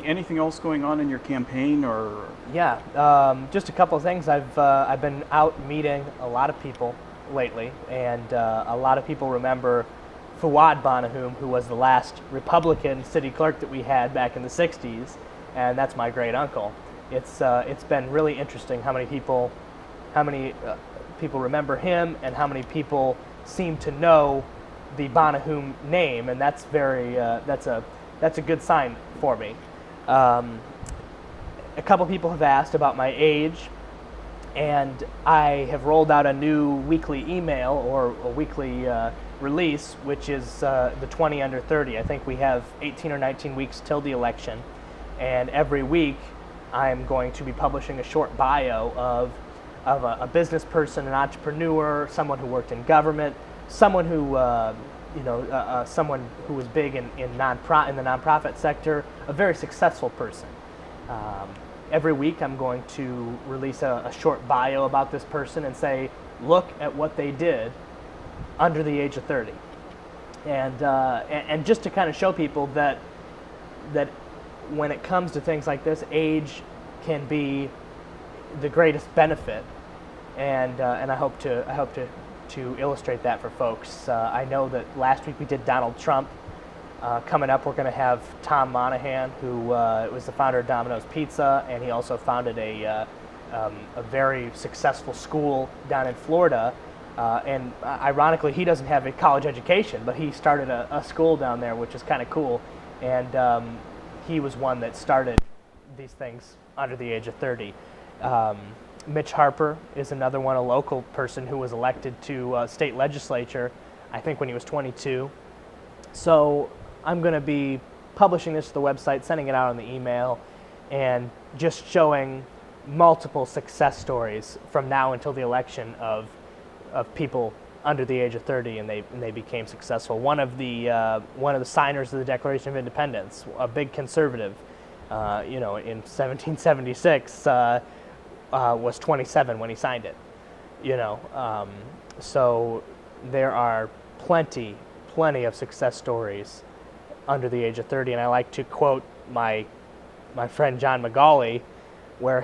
Anything else going on in your campaign, or? Yeah, just a couple of things. I've been out meeting a lot of people lately, and a lot of people remember Fawad Bonahoom, who was the last Republican city clerk that we had back in the '60s, and that's my great uncle. It's been really interesting how many people remember him, and how many people seem to know the Bonahoom name, and that's that's a good sign for me. A couple people have asked about my age, and I have rolled out a new weekly email or a weekly release, which is the 20 under 30. I think we have 18 or 19 weeks till the election, and every week I'm going to be publishing a short bio of a business person, an entrepreneur, someone who worked in government, someone who someone who was big in the nonprofit sector, a very successful person. Every week I'm going to release a short bio about this person and say, look at what they did under the age of 30. And just to kind of show people that when it comes to things like this, age can be the greatest benefit. And I hope to illustrate that for folks. I know that last week we did Donald Trump. Coming up, we're going to have Tom Monahan, who was the founder of Domino's Pizza, and he also founded a very successful school down in Florida. And ironically, he doesn't have a college education, but he started a school down there, which is kind of cool. And he was one that started these things under the age of 30. Mitch Harper is another one, a local person who was elected to state legislature, I think when he was 22. So I'm going to be publishing this to the website, sending it out on the email, and just showing multiple success stories from now until the election of people under the age of 30, and they became successful. One of the signers of the Declaration of Independence, a big conservative, in 1776. Was 27 when he signed it, so there are plenty of success stories under the age of 30, and I like to quote my friend John McGauley, where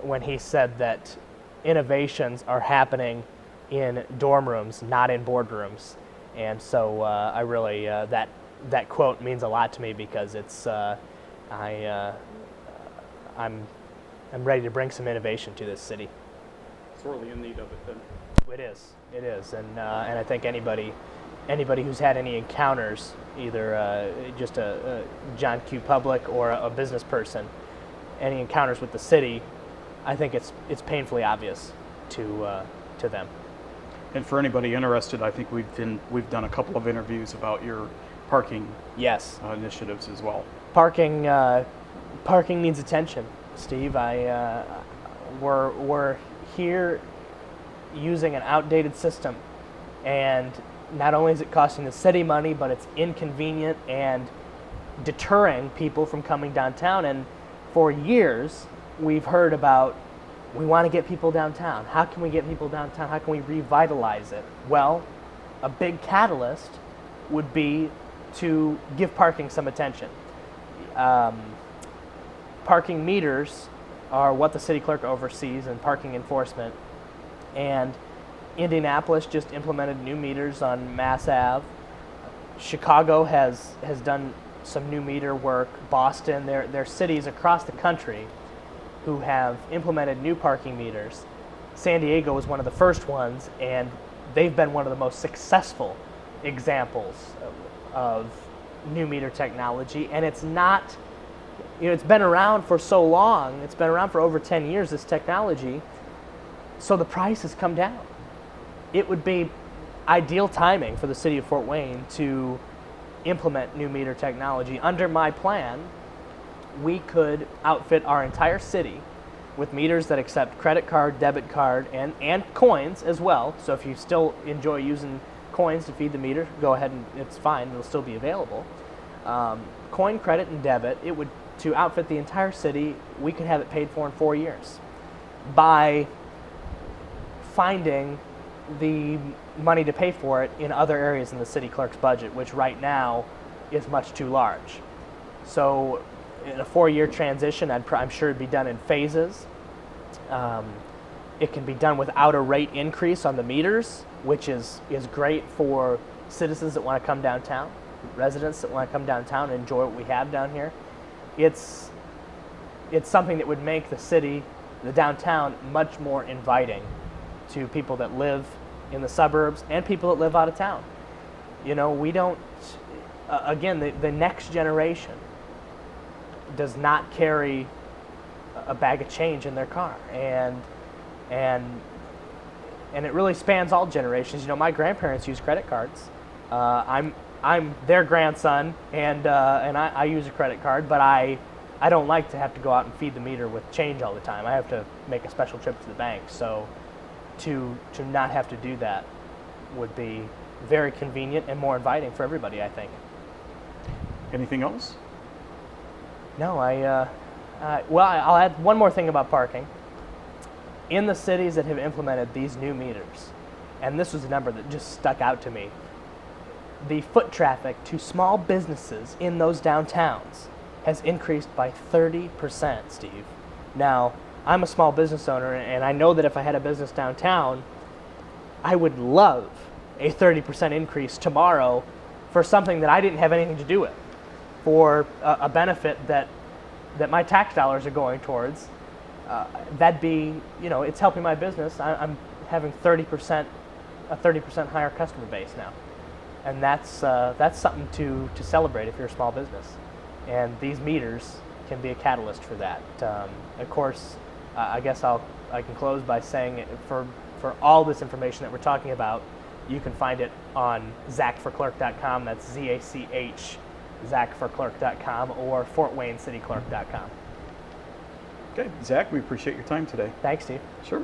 when he said that innovations are happening in dorm rooms, not in boardrooms, and so I really that quote means a lot to me, because it's I'm ready to bring some innovation to this city. Sorely in need of it, then. It is, and I think anybody who's had any encounters, either just a John Q. Public or a business person, any encounters with the city, I think it's painfully obvious to them. And for anybody interested, I think we've done a couple of interviews about your parking initiatives as well. Parking needs attention, Steve. We're here using an outdated system, and not only is it costing the city money, but it's inconvenient and deterring people from coming downtown. And for years, we've heard about, we want to get people downtown. How can we get people downtown? How can we revitalize it? Well, a big catalyst would be to give parking some attention. Parking meters are what the city clerk oversees in parking enforcement, and Indianapolis just implemented new meters on Mass Ave. Chicago has done some new meter work. Boston, there are cities across the country who have implemented new parking meters. San Diego was one of the first ones, and they've been one of the most successful examples of new meter technology. And it's not, it's been around for so long, it's been around for over 10 years, this technology, so the price has come down. It would be ideal timing for the city of Fort Wayne to implement new meter technology. Under my plan, we could outfit our entire city with meters that accept credit card, debit card, and coins as well. So if you still enjoy using coins to feed the meter, go ahead, and it's fine, it'll still be available. Coin, credit, and debit, to outfit the entire city, we could have it paid for in 4 years by finding the money to pay for it in other areas in the city clerk's budget, which right now is much too large. So in a 4-year transition, I'm sure it'd be done in phases. It can be done without a rate increase on the meters, which is great for citizens that want to come downtown, residents that want to come downtown and enjoy what we have down here. It's something that would make the city, the downtown, much more inviting to people that live in the suburbs and people that live out of town. You know, we don't, again, the next generation does not carry a bag of change in their car, and it really spans all generations. You know, my grandparents use credit cards. I'm their grandson, and I use a credit card, but I don't like to have to go out and feed the meter with change all the time. I have to make a special trip to the bank. So to not have to do that would be very convenient and more inviting for everybody, I think. Anything else? No, well, I'll add one more thing about parking. In the cities that have implemented these new meters, and this was a number that just stuck out to me, the foot traffic to small businesses in those downtowns has increased by 30%, Steve. Now, I'm a small business owner, and I know that if I had a business downtown, I would love a 30% increase tomorrow for something that I didn't have anything to do with, for a benefit that my tax dollars are going towards. That'd be, you know, it's helping my business. I'm having a 30% higher customer base now, and that's something to celebrate if you're a small business. And these meters can be a catalyst for that. Of course, I guess I can close by saying for all this information that we're talking about, you can find it on zachforclerk.com. That's ZACH, zachforclerk.com, or FortWayneCityClerk.com. Okay, Zach, we appreciate your time today. Thanks, Steve. Sure.